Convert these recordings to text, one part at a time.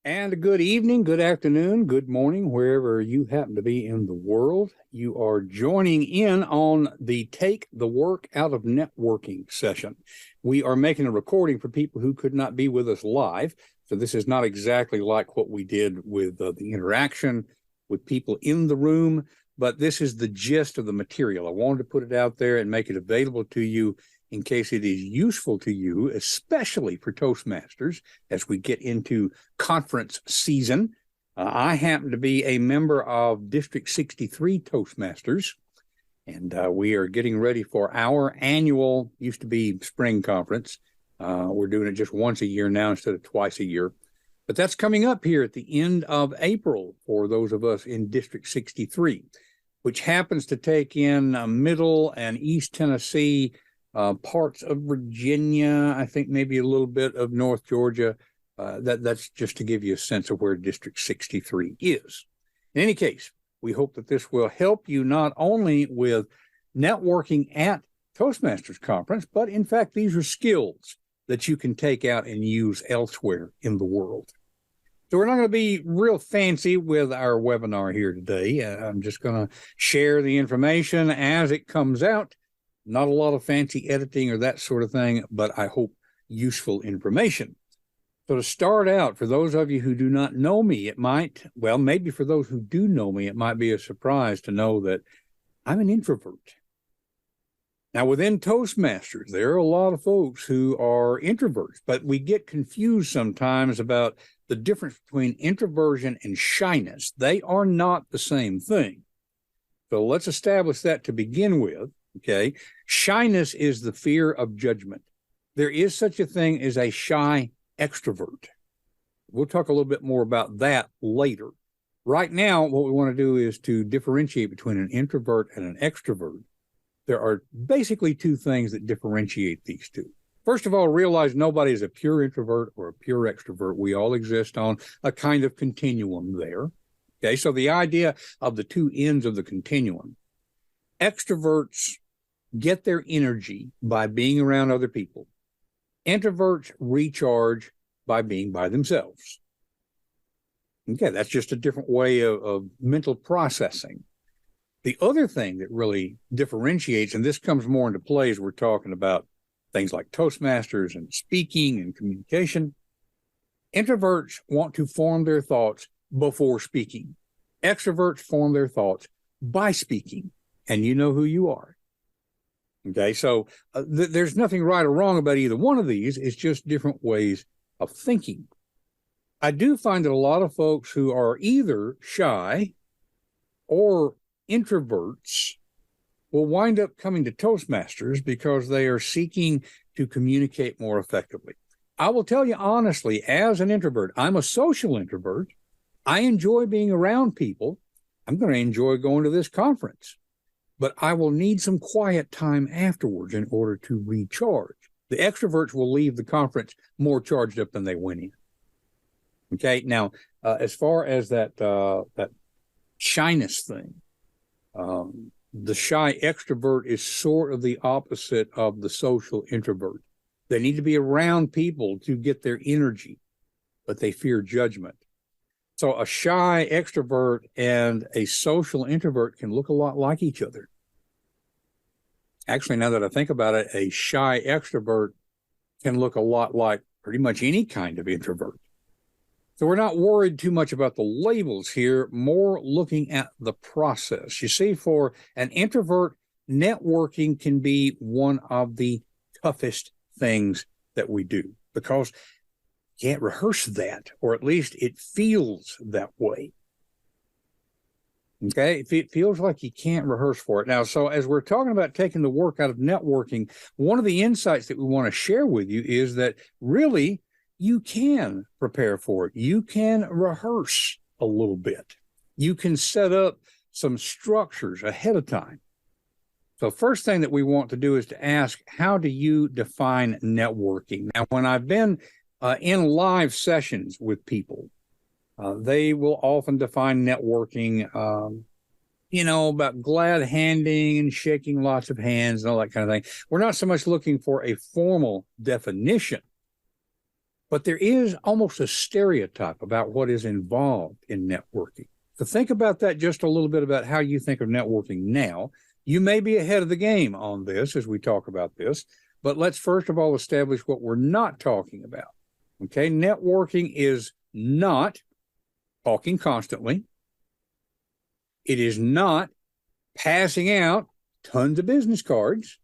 And good evening, good afternoon, good morning, wherever you happen to be in the world. You are joining in on the Take the Work Out of Networking session. We are making a recording for people who could not be with us live. So this is not exactly like what we did with the interaction with people in the room, but this is the gist of the material. I wanted to put it out there and make it available to you in case it is useful to you, especially for Toastmasters, as we get into conference season. I happen to be a member of District 63 Toastmasters, and we are getting ready for our annual, used to be spring conference. We're doing it just once a year now instead of twice a year. But that's coming up here at the end of April for those of us in District 63, which happens to take in Middle and East Tennessee, parts of Virginia, I think maybe a little bit of North Georgia. That's just to give you a sense of where District 63 is. In any case, we hope that this will help you not only with networking at Toastmasters Conference, but in fact, these are skills that you can take out and use elsewhere in the world. So we're not going to be real fancy with our webinar here today. I'm just going to share the information as it comes out. Not a lot of fancy editing or that sort of thing, but I hope useful information. So to start out, for those of you who do not know me, it might, well, maybe for those who do know me, it might be a surprise to know that I'm an introvert. Now, within Toastmasters, there are a lot of folks who are introverts, but we get confused sometimes about the difference between introversion and shyness. They are not the same thing. So let's establish that to begin with. Okay. Shyness is the fear of judgment. There is such a thing as a shy extrovert. We'll talk a little bit more about that later. Right now, what we want to do is to differentiate between an introvert and an extrovert. There are basically two things that differentiate these two. First of all, realize nobody is a pure introvert or a pure extrovert. We all exist on a kind of continuum there. Okay. So the idea of the two ends of the continuum. Extroverts get their energy by being around other people. Introverts recharge by being by themselves. Okay, that's just a different way of mental processing. The other thing that really differentiates, and this comes more into play as we're talking about things like Toastmasters and speaking and communication, introverts want to form their thoughts before speaking. Extroverts form their thoughts by speaking. And you know who you are. Okay, so there's nothing right or wrong about either one of these. It's just different ways of thinking. I do find that a lot of folks who are either shy or introverts will wind up coming to Toastmasters because they are seeking to communicate more effectively. I will tell you honestly, as an introvert, I'm a social introvert. I enjoy being around people. I'm going to enjoy going to this conference. But I will need some quiet time afterwards in order to recharge. The extroverts will leave the conference more charged up than they went in. Okay, now, as far as that shyness thing, the shy extrovert is sort of the opposite of the social introvert. They need to be around people to get their energy, but they fear judgment. So a shy extrovert and a social introvert can look a lot like each other. Actually, now that I think about it, a shy extrovert can look a lot like pretty much any kind of introvert. So we're not worried too much about the labels here, more looking at the process. You see, for an introvert, networking can be one of the toughest things that we do because can't rehearse that, or at least it feels that way. Okay, it feels like you can't rehearse for it. Now, so as we're talking about taking the work out of networking, one of the insights that we want to share with you is that really you can prepare for it. You can rehearse a little bit. You can set up some structures ahead of time. So first thing that we want to do is to ask, how do you define networking? Now, when I've been in live sessions with people, they will often define networking, about glad handing and shaking lots of hands and all that kind of thing. We're not so much looking for a formal definition, But there is almost a stereotype about what is involved in networking. So think about that just a little bit about how you think of networking now. You may be ahead of the game on this as we talk about this, but let's first of all establish what we're not talking about. Okay, networking is not talking constantly. It is not passing out tons of business cards.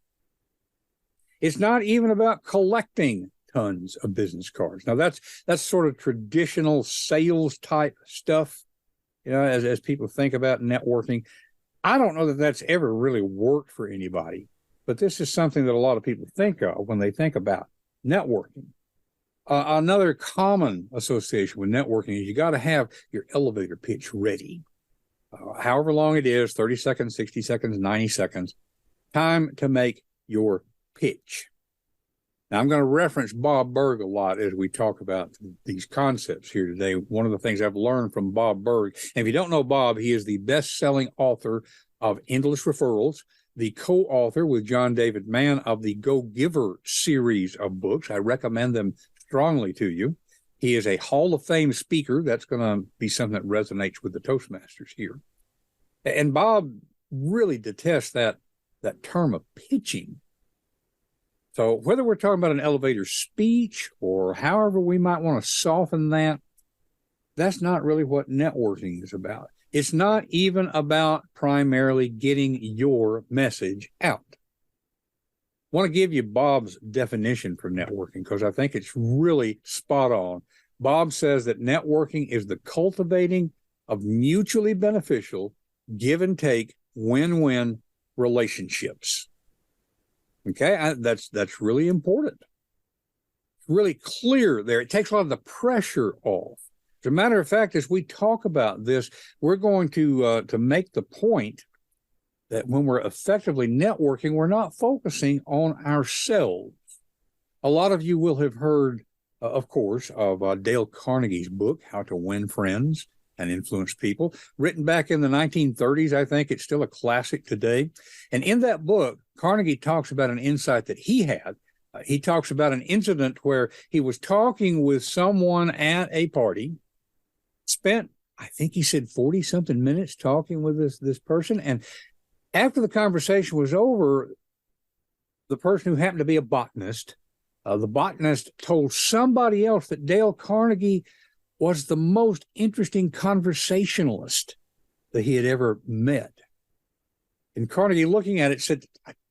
It's not even about collecting tons of business cards. Now that's sort of traditional sales type stuff, as people think about networking. I don't know that that's ever really worked for anybody, but this is something that a lot of people think of when they think about networking. Another common association with networking is you got to have your elevator pitch ready. However long it is, 30 seconds, 60 seconds, 90 seconds, time to make your pitch. Now, I'm going to reference Bob Berg a lot as we talk about these concepts here today. One of the things I've learned from Bob Berg, and if you don't know Bob, he is the best-selling author of Endless Referrals, the co-author with John David Mann of the Go Giver series of books. I recommend them strongly to you. He is a Hall of Fame speaker. That's going to be something that resonates with the Toastmasters here. And Bob really detests that term of pitching. So whether we're talking about an elevator speech or however we might want to soften that, that's not really what networking is about. It's not even about primarily getting your message out. I want to give you Bob's definition for networking because I think it's really spot on. Bob says that networking is the cultivating of mutually beneficial, give and take, win-win relationships. Okay, that's really important. It's really clear there. It takes a lot of the pressure off. As a matter of fact, as we talk about this, we're going to make the point that when we're effectively networking, we're not focusing on ourselves. A lot of you will have heard, of course, of Dale Carnegie's book, How to Win Friends and Influence People, written back in the 1930s. I think it's still a classic today. And in that book, Carnegie talks about an insight that he had. He talks about an incident where he was talking with someone at a party, spent, I think he said 40-something minutes talking with this person. And after the conversation was over, the person who happened to be a botanist, the botanist told somebody else that Dale Carnegie was the most interesting conversationalist that he had ever met. And Carnegie, looking at it, said,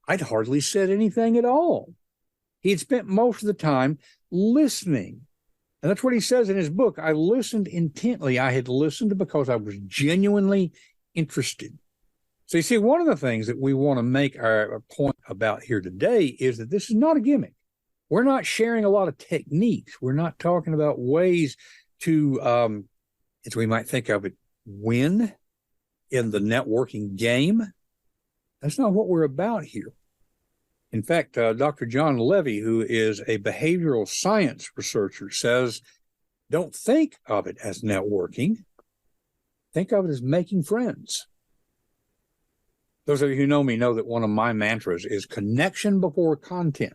I'd hardly said anything at all. He had spent most of the time listening. And that's what he says in his book. I listened intently. I had listened because I was genuinely interested. So you see, one of the things that we want to make our point about here today is that this is not a gimmick. We're not sharing a lot of techniques. We're not talking about ways to, as we might think of it, win in the networking game. That's not what we're about here. In fact, Dr. John Levy, who is a behavioral science researcher, says, don't think of it as networking. Think of it as making friends. Those of you who know me know that one of my mantras is connection before content.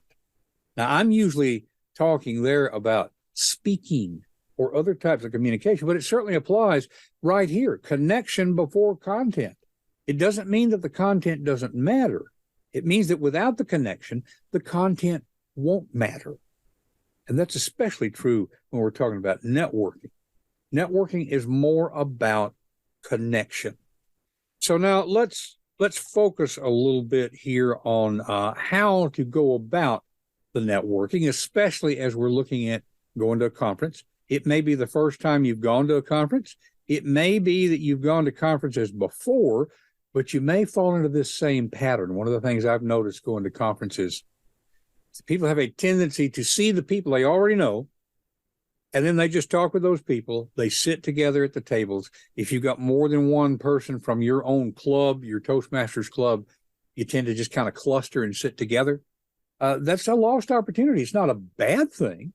Now, I'm usually talking there about speaking or other types of communication, but it certainly applies right here. Connection before content. It doesn't mean that the content doesn't matter. It means that without the connection, the content won't matter. And that's especially true when we're talking about networking. Networking is more about connection. So now let's focus a little bit here on how to go about the networking, especially as we're looking at going to a conference. It may be the first time you've gone to a conference. It may be that you've gone to conferences before, but you may fall into this same pattern. One of the things I've noticed going to conferences, people have a tendency to see the people they already know, and then they just talk with those people. They sit together at the tables. If you've got more than one person from your own club, your Toastmasters club, you tend to just kind of cluster and sit together. That's a lost opportunity. It's not a bad thing,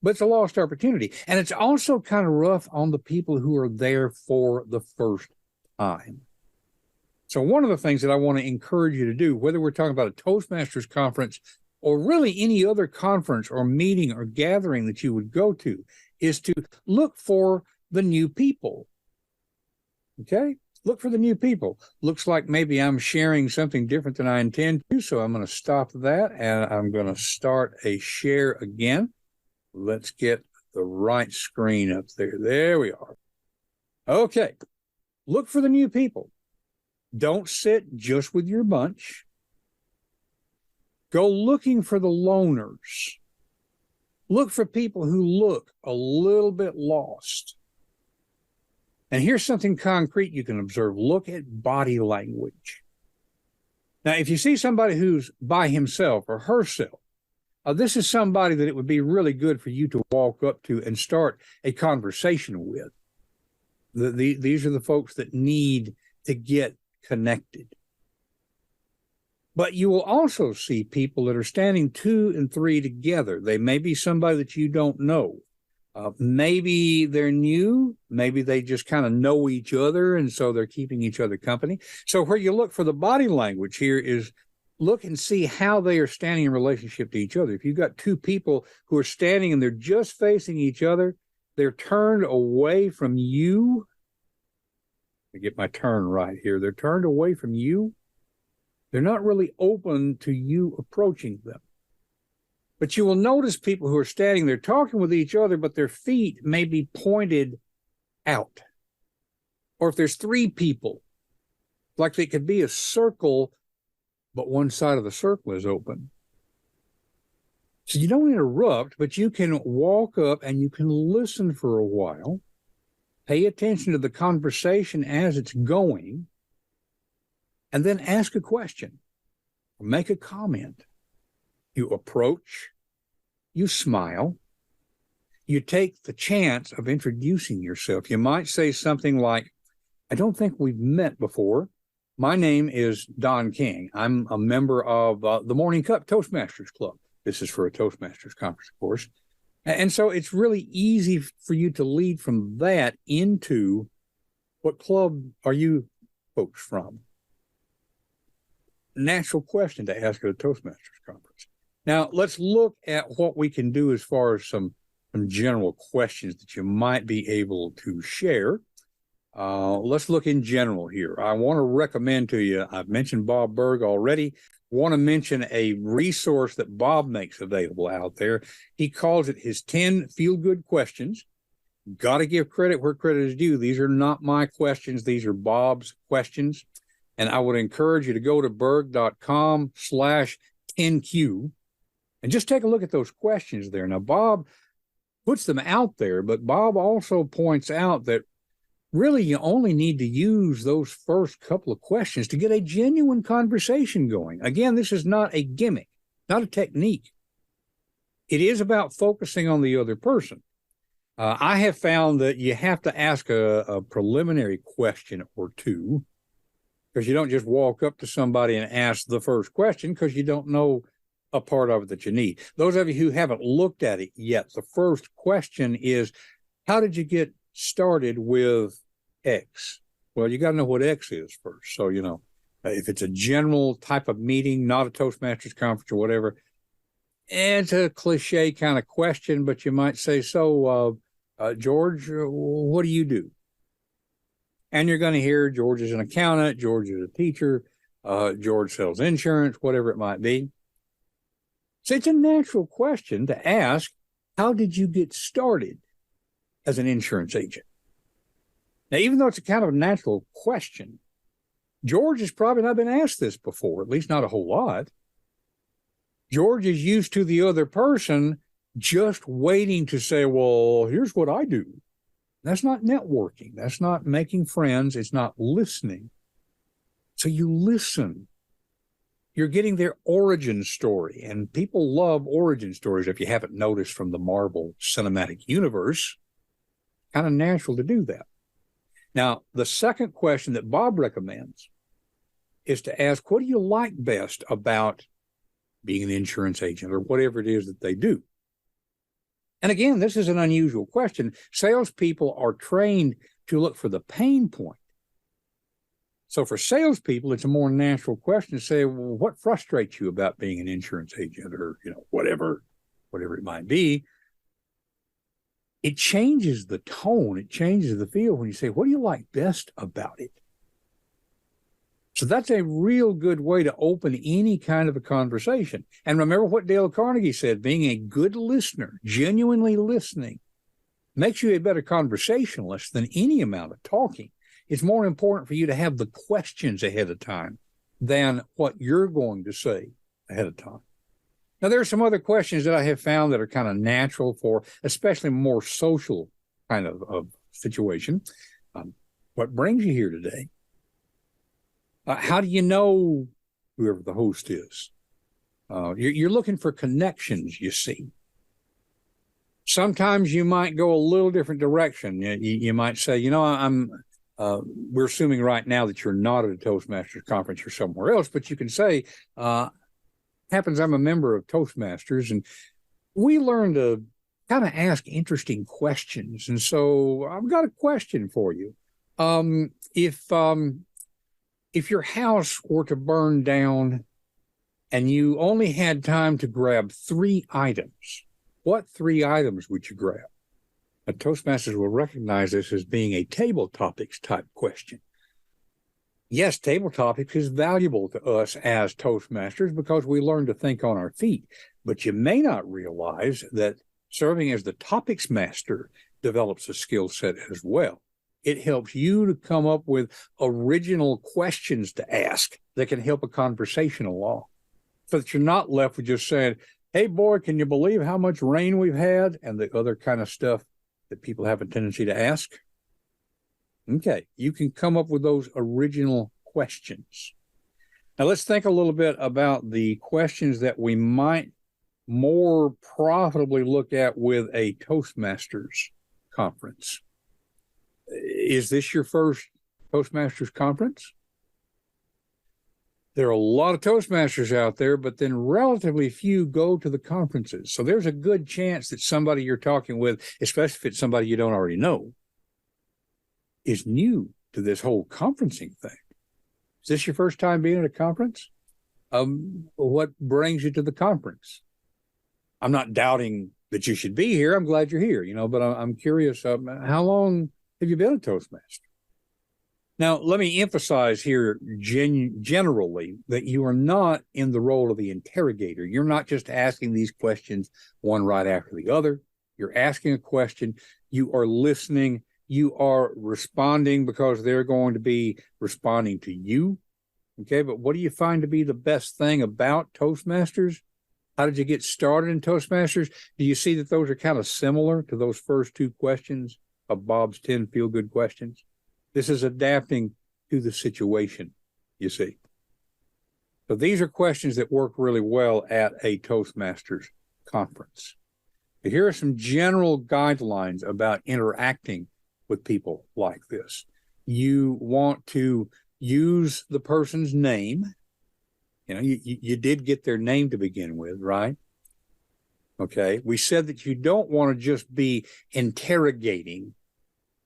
but it's a lost opportunity. And it's also kind of rough on the people who are there for the first time. So one of the things that I want to encourage you to do, whether we're talking about a Toastmasters conference or really any other conference or meeting or gathering that you would go to, is to look for the new people. Okay? Look for the new people. Looks like maybe I'm sharing something different than I intend to, so I'm going to stop that, and I'm going to start a share again. Let's get the right screen up there. There we are. Okay. Look for the new people. Don't sit just with your bunch. Go looking for the loners. Look for people who look a little bit lost. And here's something concrete you can observe. Look at body language. Now, if you see somebody who's by himself or herself, this is somebody that it would be really good for you to walk up to and start a conversation with. These are the folks that need to get connected. But you will also see people that are standing 2 and 3 together. They may be somebody that you don't know. Maybe they're new. Maybe they just kind of know each other, and so they're keeping each other company. So where you look for the body language here is look and see how they are standing in relationship to each other. If you've got 2 people who are standing and they're just facing each other, they're turned away from you. I get my turn right here. They're turned away from you. They're not really open to you approaching them. But you will notice people who are standing there talking with each other, but their feet may be pointed out. Or if there's 3 people, like it could be a circle, but one side of the circle is open. So you don't interrupt, but you can walk up and you can listen for a while, pay attention to the conversation as it's going, and then ask a question or make a comment. You approach, you smile, you take the chance of introducing yourself. You might say something like, I don't think we've met before. My name is Don King. I'm a member of the Morning Cup Toastmasters Club. This is for a Toastmasters conference, of course. And so it's really easy for you to lead from that into what club are you folks from? Natural question to ask at a Toastmasters conference. Now, let's look at what we can do as far as some general questions that you might be able to share. Let's look in general here. I want to recommend to you, I've mentioned Bob Berg already, want to mention a resource that Bob makes available out there. He calls it his 10 feel-good questions. Got to give credit where credit is due. These are not my questions. These are Bob's questions. And I would encourage you to go to berg.com/10Q and just take a look at those questions there. Now, Bob puts them out there, but Bob also points out that really you only need to use those first couple of questions to get a genuine conversation going. Again, this is not a gimmick, not a technique. It is about focusing on the other person. I have found that you have to ask a preliminary question or two, because you don't just walk up to somebody and ask the first question because you don't know a part of it that you need. Those of you who haven't looked at it yet, the first question is, how did you get started with X? Well, you got to know what X is first. So, you know, if it's a general type of meeting, not a Toastmasters conference or whatever, it's a cliche kind of question, but you might say, so, George, what do you do? And you're going to hear George is an accountant, George is a teacher, George sells insurance, whatever it might be. So it's a natural question to ask, how did you get started as an insurance agent? Now, even though it's a kind of a natural question, George has probably not been asked this before, at least not a whole lot. George is used to the other person just waiting to say, well, here's what I do. That's not networking. That's not making friends. It's not listening. So you listen. You're getting their origin story, and people love origin stories. If you haven't noticed from the Marvel Cinematic Universe, kind of natural to do that. Now, the second question that Bob recommends is to ask, what do you like best about being an insurance agent or whatever it is that they do? And again, this is an unusual question. Salespeople are trained to look for the pain point. So for salespeople, it's a more natural question to say, well, what frustrates you about being an insurance agent, or, whatever it might be. It changes the tone. It changes the feel when you say, what do you like best about it? So that's a real good way to open any kind of a conversation. And remember what Dale Carnegie said, being a good listener, genuinely listening, makes you a better conversationalist than any amount of talking. It's more important for you to have the questions ahead of time than what you're going to say ahead of time. Now, there are some other questions that I have found that are kind of natural for especially more social kind of situation. What brings you here today? How do you know whoever the host is? You're looking for connections, you see. Sometimes you might go a little different direction. You might say, we're assuming right now that you're not at a Toastmasters conference, you're somewhere else, but you can say, happens I'm a member of Toastmasters, and we learn to kind of ask interesting questions. And so I've got a question for you. If your house were to burn down and you only had time to grab 3 items, what 3 items would you grab? Now, Toastmasters will recognize this as being a table topics type question. Yes, table topics is valuable to us as Toastmasters because we learn to think on our feet. But you may not realize that serving as the topics master develops a skill set as well. It helps you to come up with original questions to ask that can help a conversation along, so that you're not left with just saying, hey, boy, can you believe how much rain we've had? And the other kind of stuff that people have a tendency to ask. Okay, you can come up with those original questions. Now, let's think a little bit about the questions that we might more profitably look at with a Toastmasters conference. Is this your first Toastmasters conference? There are a lot of Toastmasters out there, but then relatively few go to the conferences. So there's a good chance that somebody you're talking with, especially if it's somebody you don't already know, is new to this whole conferencing thing. Is this your first time being at a conference? What brings you to the conference? I'm not doubting that you should be here. I'm glad you're here, but I'm curious, how long have you been a Toastmaster? Now, let me emphasize here generally that you are not in the role of the interrogator. You're not just asking these questions one right after the other. You're asking a question. You are listening. You are responding because they're going to be responding to you. Okay, but what do you find to be the best thing about Toastmasters? How did you get started in Toastmasters? Do you see that those are kind of similar to those first 2 questions of Bob's 10 feel-good questions? This is adapting to the situation, you see. So these are questions that work really well at a Toastmasters conference. But here are some general guidelines about interacting with people like this. You want to use the person's name. You did get their name to begin with, right? Okay. We said that you don't want to just be interrogating.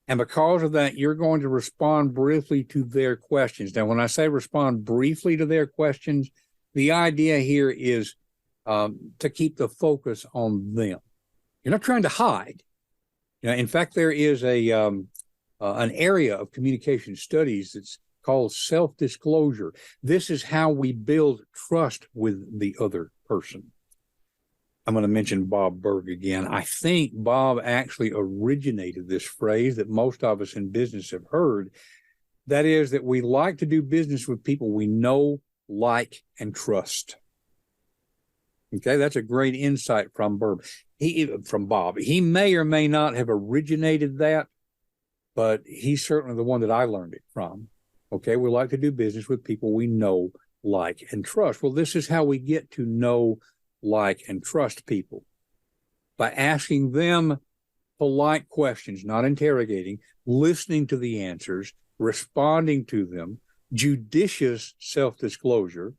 And because of that, you're going to respond briefly to their questions. Now, when I say respond briefly to their questions, the idea here is to keep the focus on them. You're not trying to hide. In fact, there is an area of communication studies that's called self-disclosure. This is how we build trust with the other person. I'm going to mention Bob Berg again. I think Bob actually originated this phrase that most of us in business have heard. That is that we like to do business with people we know, like, and trust. Okay, that's a great insight from Bob. He may or may not have originated that, but he's certainly the one that I learned it from. Okay, we like to do business with people we know, like, and trust. Well, this is how we get to know, like, and trust people, by asking them polite questions, not interrogating, listening to the answers, responding to them, judicious self-disclosure.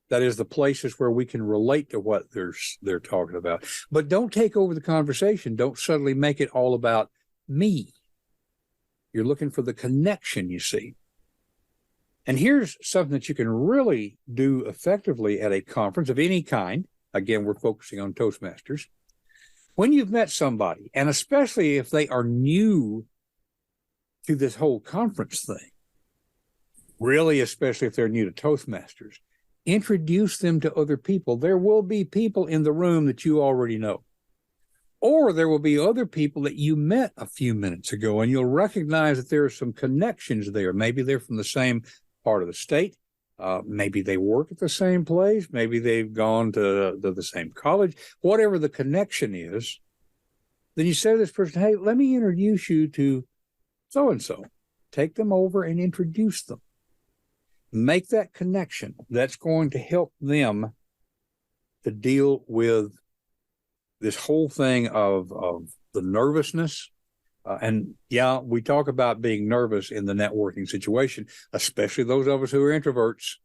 That is the places where we can relate to what they're talking about. But don't take over the conversation. Don't suddenly make it all about me. You're looking for the connection, you see. And here's something that you can really do effectively at a conference of any kind. Again, we're focusing on Toastmasters. When you've met somebody, and especially if they are new to this whole conference thing, really, especially if they're new to Toastmasters, introduce them to other people. There will be people in the room that you already know, or there will be other people that you met a few minutes ago, and you'll recognize that there are some connections there. Maybe they're from the same part of the state. Maybe they work at the same place. Maybe they've gone to the same college. Whatever the connection is, then you say to this person, hey, let me introduce you to so-and-so. Take them over and introduce them. Make that connection. That's going to help them to deal with this whole thing of the nervousness. And yeah, we talk about being nervous in the networking situation, especially those of us who are introverts.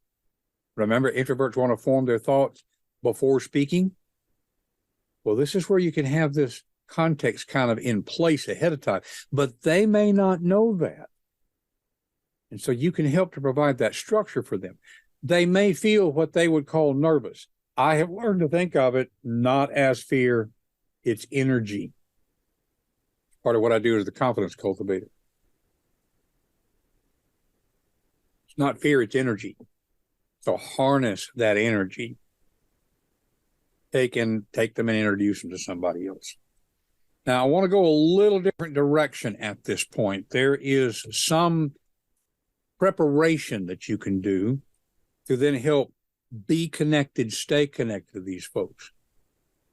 Remember, introverts want to form their thoughts before speaking. Well, this is where you can have this context kind of in place ahead of time, but they may not know that. And so you can help to provide that structure for them. They may feel what they would call nervous. I have learned to think of it not as fear, it's energy. Part of what I do as the confidence cultivator. It's not fear, it's energy. So harness that energy. Take them and introduce them to somebody else. Now, I want to go a little different direction at this point. There is some preparation that you can do to then help be connected, stay connected to these folks.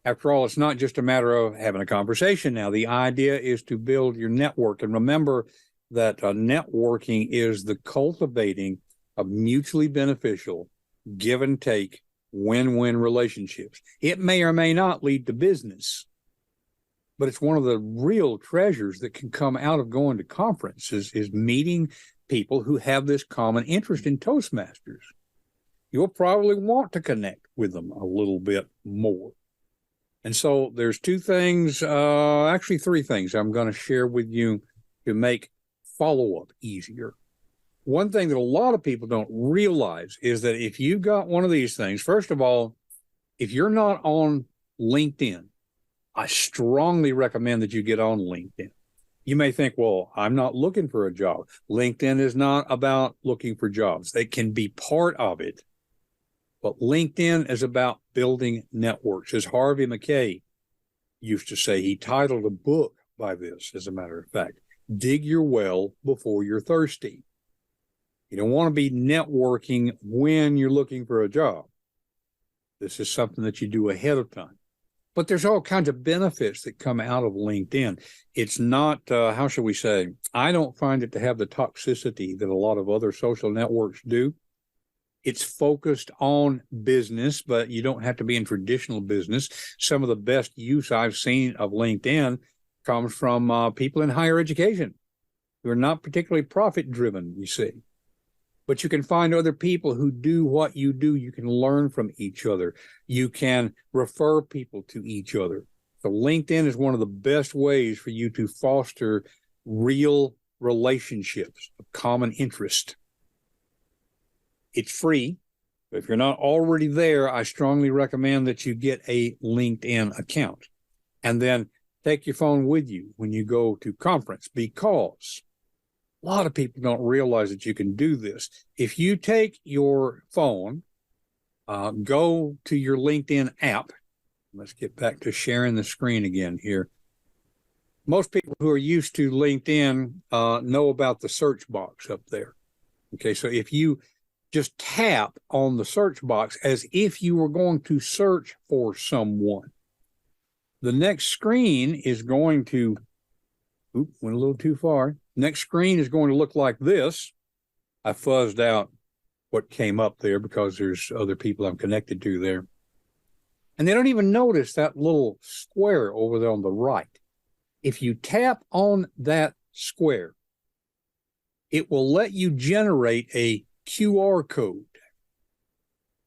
After all, it's not just a matter of having a conversation now. The idea is to build your network. And remember that networking is the cultivating of mutually beneficial, give and take, win-win relationships. It may or may not lead to business, but it's one of the real treasures that can come out of going to conferences is meeting people who have this common interest in Toastmasters. You'll probably want to connect with them a little bit more. And so there's two things, actually three things I'm going to share with you to make follow-up easier. One thing that a lot of people don't realize is that if you've got one of these things, first of all, if you're not on LinkedIn, I strongly recommend that you get on LinkedIn. You may think, well, I'm not looking for a job. LinkedIn is not about looking for jobs. They can be part of it. But LinkedIn is about building networks. As Harvey Mackay used to say, he titled a book by this, as a matter of fact, dig your well before you're thirsty. You don't want to be networking when you're looking for a job. This is something that you do ahead of time. But there's all kinds of benefits that come out of LinkedIn. It's not, how shall we say, I don't find it to have the toxicity that a lot of other social networks do. It's focused on business, but you don't have to be in traditional business. Some of the best use I've seen of LinkedIn comes from people in higher education who are not particularly profit-driven, you see. But you can find other people who do what you do. You can learn from each other. You can refer people to each other. So LinkedIn is one of the best ways for you to foster real relationships of common interest. It's free. If you're not already there, I strongly recommend that you get a LinkedIn account and then take your phone with you when you go to conference, because a lot of people don't realize that you can do this. If you take your phone, go to your LinkedIn app. Let's get back to sharing the screen again here. Most people who are used to LinkedIn know about the search box up there. Okay, so if you just tap on the search box as if you were going to search for someone, the next screen is going to, went a little too far. Next screen is going to look like this. I fuzzed out what came up there because there's other people I'm connected to there. And they don't even notice that little square over there on the right. If you tap on that square, it will let you generate a QR code.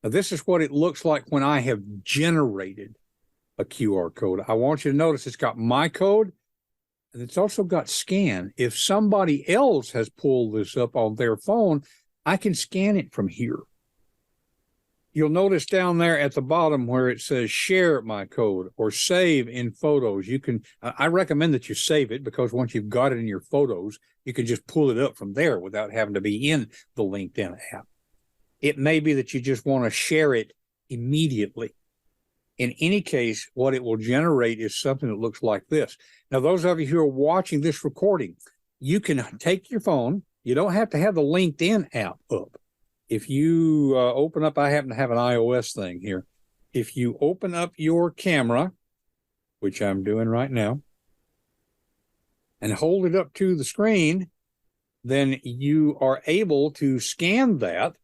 Now, this is what it looks like when I have generated a QR code. I want you to notice it's got my code, and it's also got scan. If somebody else has pulled this up on their phone, I can scan it from here. You'll notice down there at the bottom where it says share my code or save in photos. You can, I recommend that you save it, because once you've got it in your photos, you can just pull it up from there without having to be in the LinkedIn app. It may be that you just want to share it immediately. In any case, what it will generate is something that looks like this. Now, those of you who are watching this recording, you can take your phone. You don't have to have the LinkedIn app up. If you open up, I happen to have an iOS thing here. If you open up your camera, which I'm doing right now, and hold it up to the screen, then you are able to scan that,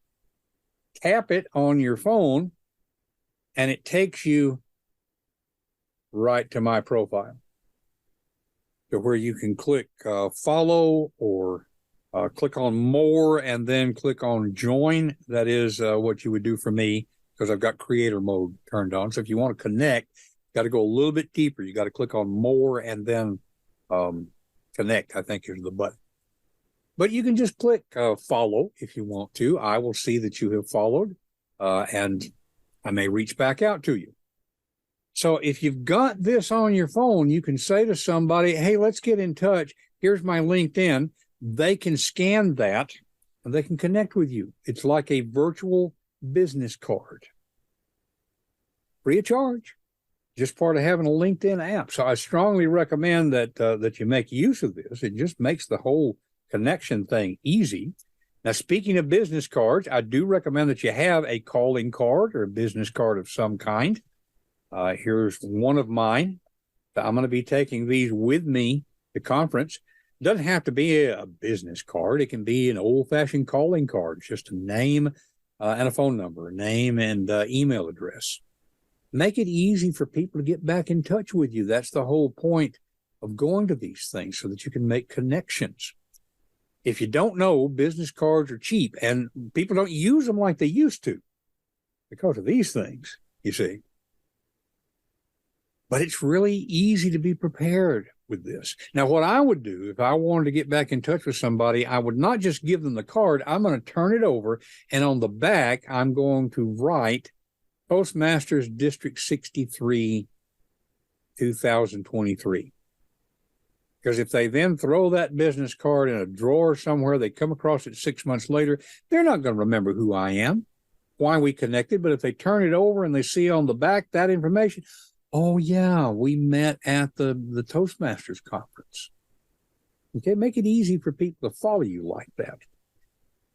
tap it on your phone, and it takes you right to my profile, to where you can click follow or click on more and then click on join. That is what you would do for me, because I've got creator mode turned on. So if you want to connect, you got to go a little bit deeper. You got to click on more and then connect, I think is the button. But you can just click follow if you want to. I will see that you have followed, and I may reach back out to you. So if you've got this on your phone, you can say to somebody, hey, let's get in touch. Here's my LinkedIn. They can scan that and they can connect with you. It's like a virtual business card. Free of charge. Just part of having a LinkedIn app. So I strongly recommend that you make use of this. It just makes the whole connection thing easy. Now, speaking of business cards, I do recommend that you have a calling card or a business card of some kind. Here's one of mine. I'm going to be taking these with me to conference. It doesn't have to be a business card. It can be an old-fashioned calling card. It's just a name and a phone number, a name and email address. Make it easy for people to get back in touch with you. That's the whole point of going to these things, so that you can make connections. If you don't know, business cards are cheap, and people don't use them like they used to because of these things, you see. But it's really easy to be prepared with this. Now, what I would do if I wanted to get back in touch with somebody, I would not just give them the card. I'm going to turn it over, and on the back, I'm going to write Toastmasters District 63, 2023. Because if they then throw that business card in a drawer somewhere, they come across it 6 months later, they're not going to remember who I am, why we connected. But if they turn it over and they see on the back that information, oh, yeah, we met at the Toastmasters conference. Okay, make it easy for people to follow you like that.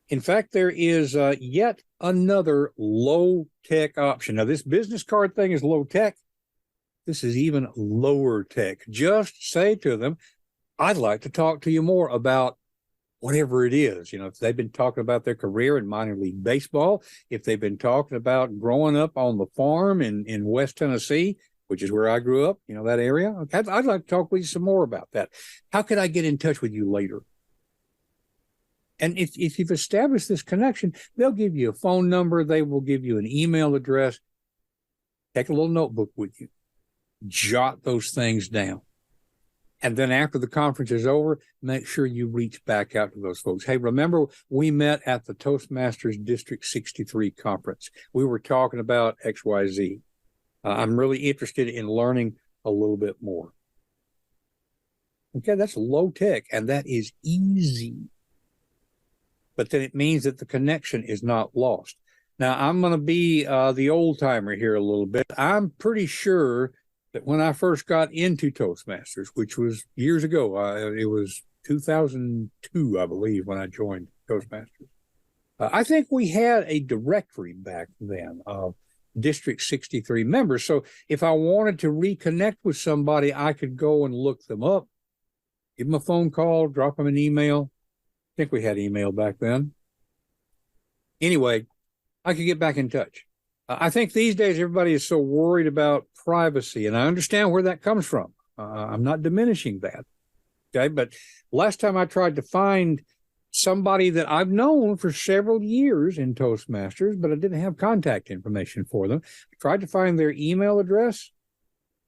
In fact, there is yet another low-tech option. Now, this business card thing is low-tech. This is even lower tech. Just say to them, I'd like to talk to you more about whatever it is. You know, if they've been talking about their career in minor league baseball, if they've been talking about growing up on the farm in West Tennessee, which is where I grew up, you know, that area. Okay, I'd like to talk with you some more about that. How could I get in touch with you later? And if you've established this connection, they'll give you a phone number. They will give you an email address. Take a little notebook with you. Jot those things down. And then after the conference is over, make sure you reach back out to those folks. Hey, remember we met at the Toastmasters District 63 conference. We were talking about XYZ. I'm really interested in learning a little bit more. Okay, that's low tech, and that is easy. But then it means that the connection is not lost. Now, I'm going to be the old timer here a little bit. I'm pretty sure that when I first got into Toastmasters, which was years ago, it was 2002, I believe, when I joined Toastmasters. I think we had a directory back then of District 63 members. So if I wanted to reconnect with somebody, I could go and look them up, give them a phone call, drop them an email. I think we had email back then. Anyway, I could get back in touch. I think these days everybody is so worried about privacy, and I understand where that comes from. I'm not diminishing that. Okay, but last time I tried to find somebody that I've known for several years in Toastmasters, but I didn't have contact information for them. I tried to find their email address.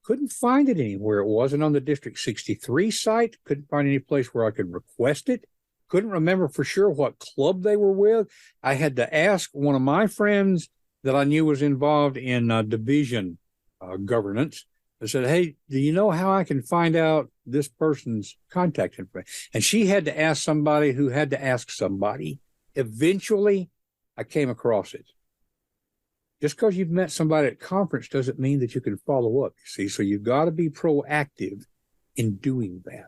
Couldn't find it anywhere. It wasn't on the District 63 site. Couldn't find any place where I could request it. couldn't remember for sure what club they were with. I had to ask one of my friends that I knew was involved in division governance. I said, hey, do you know how I can find out this person's contact information? And she had to ask somebody who had to ask somebody. Eventually, I came across it. Just because you've met somebody at conference doesn't mean that you can follow up, you see. So you've got to be proactive in doing that.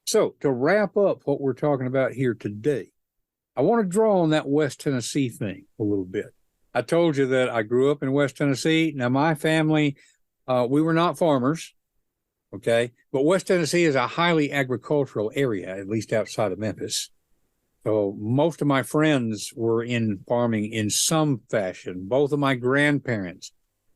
So to wrap up what we're talking about here today, I want to draw on that West Tennessee thing a little bit. I told you that I grew up in West Tennessee. Now, my family, we were not farmers, okay? But West Tennessee is a highly agricultural area, at least outside of Memphis. So most of my friends were in farming in some fashion. Both of my grandparents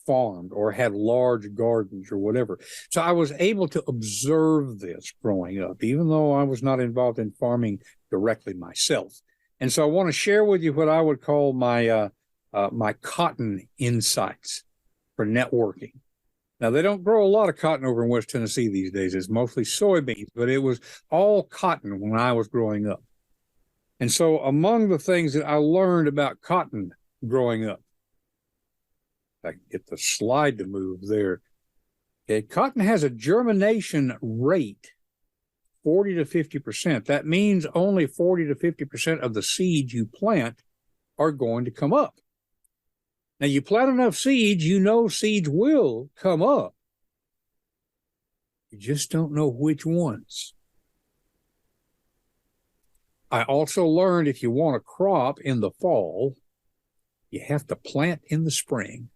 farmed or had large gardens or whatever. So I was able to observe this growing up, even though I was not involved in farming directly myself. And so I want to share with you what I would call my my cotton insights for networking. Now, they don't grow a lot of cotton over in West Tennessee these days. It's mostly soybeans, but it was all cotton when I was growing up. And so among the things that I learned about cotton growing up, if I can get the slide to move there. Okay, cotton has a germination rate, 40 to 50%. That means only 40 to 50% of the seeds you plant are going to come up. Now, you plant enough seeds, you know seeds will come up. You just don't know which ones. I also learned if you want a crop in the fall, you have to plant in the spring.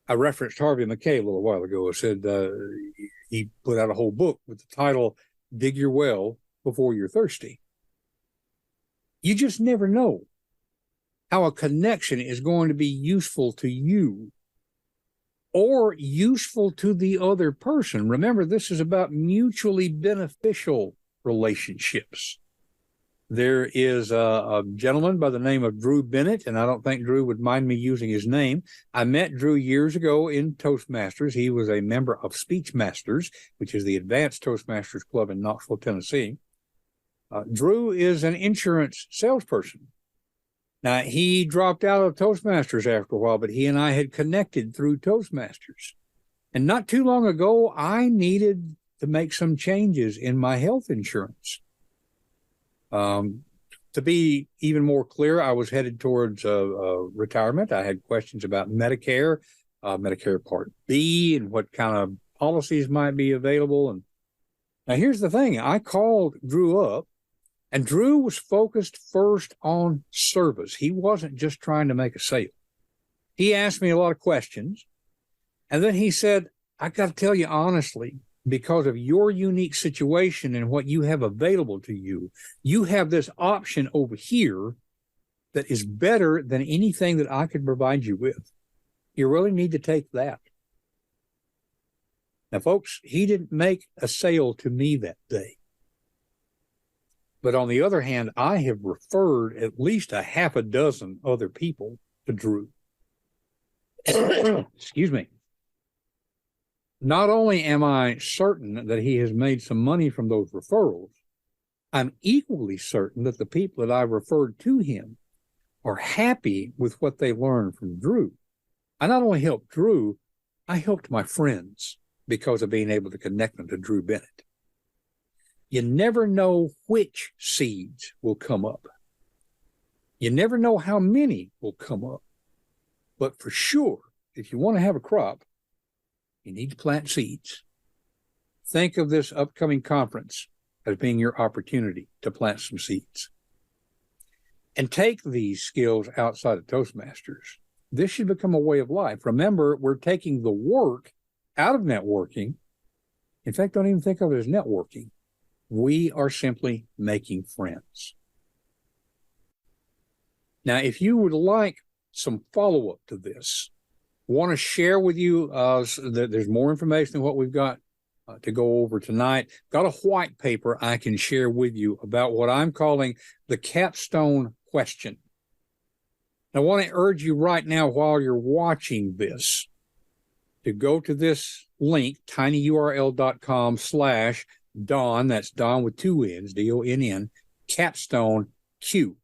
I referenced Harvey Mackay a little while ago. I said he put out a whole book with the title, Dig Your Well Before You're Thirsty. You just never know how a connection is going to be useful to you or useful to the other person. Remember, this is about mutually beneficial relationships. There is a gentleman by the name of Drew Bennett, and I don't think Drew would mind me using his name. I met Drew years ago in Toastmasters. He was a member of Speechmasters, which is the advanced Toastmasters club in Knoxville, Tennessee. Drew is an insurance salesperson. Now, he dropped out of Toastmasters after a while, but he and I had connected through Toastmasters. And not too long ago, I needed to make some changes in my health insurance. To be even more clear, I was headed towards retirement. I had questions about Medicare, Medicare Part B, and what kind of policies might be available. And now here's the thing. I called Drew up, and Drew was focused first on service. He wasn't just trying to make a sale. He asked me a lot of questions, and then he said, I got to tell you honestly, because of your unique situation and what you have available to you, you have this option over here that is better than anything that I could provide you with. You really need to take that. Now, folks, he didn't make a sale to me that day. But on the other hand, I have referred at least a half a dozen other people to Drew. Excuse me. Not only am I certain that he has made some money from those referrals, I'm equally certain that the people that I referred to him are happy with what they learned from Drew. I not only helped Drew, I helped my friends because of being able to connect them to Drew Bennett. You never know which seeds will come up. You never know how many will come up. But for sure, if you want to have a crop, you need to plant seeds. Think of this upcoming conference as being your opportunity to plant some seeds. And take these skills outside of Toastmasters. This should become a way of life. Remember, we're taking the work out of networking. In fact, don't even think of it as networking. We are simply making friends. Now, if you would like some follow-up to this, want to share with you that there's more information than what we've got to go over tonight. Got a white paper I can share with you about what I'm calling the capstone question. I want to urge you right now while you're watching this to go to this link, tinyurl.com/ Don, that's Don with two N's, Donn, Capstone Q.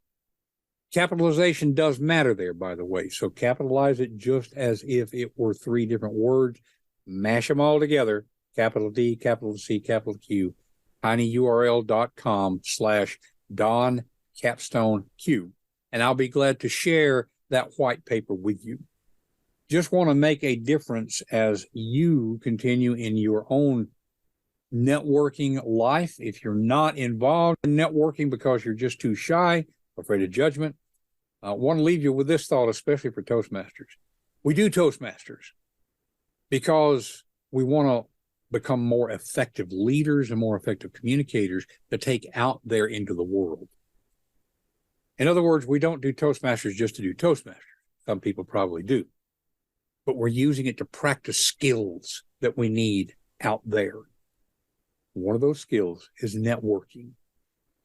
Capitalization does matter there, by the way. So capitalize it just as if it were three different words. Mash them all together. Capital D, capital C, capital Q. tinyurl.com/Don Capstone Q. And I'll be glad to share that white paper with you. Just want to make a difference as you continue in your own networking life. If you're not involved in networking because you're just too shy, afraid of judgment, I want to leave you with this thought, especially for Toastmasters. We do Toastmasters because we want to become more effective leaders and more effective communicators to take out there into the world. In other words, we don't do Toastmasters just to do Toastmasters. Some people probably do. But we're using it to practice skills that we need out there. One of those skills is networking.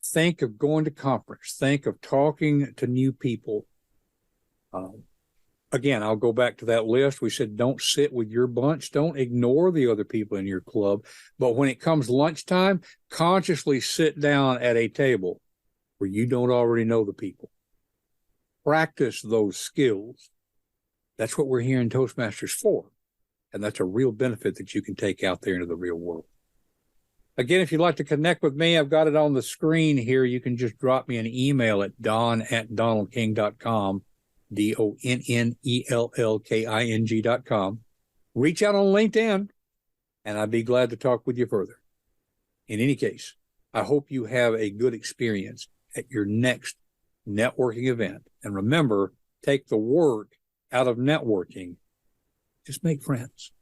Think of going to conference. Think of talking to new people. Again, I'll go back to that list. We said don't sit with your bunch. Don't ignore the other people in your club. But when it comes lunchtime, consciously sit down at a table where you don't already know the people. Practice those skills. That's what we're here in Toastmasters for. And that's a real benefit that you can take out there into the real world. Again, if you'd like to connect with me, I've got it on the screen here. You can just drop me an email at don@donaldking.com, DONNELLKING.com. Reach out on LinkedIn, and I'd be glad to talk with you further. In any case, I hope you have a good experience at your next networking event. And remember, take the work out of networking. Just make friends.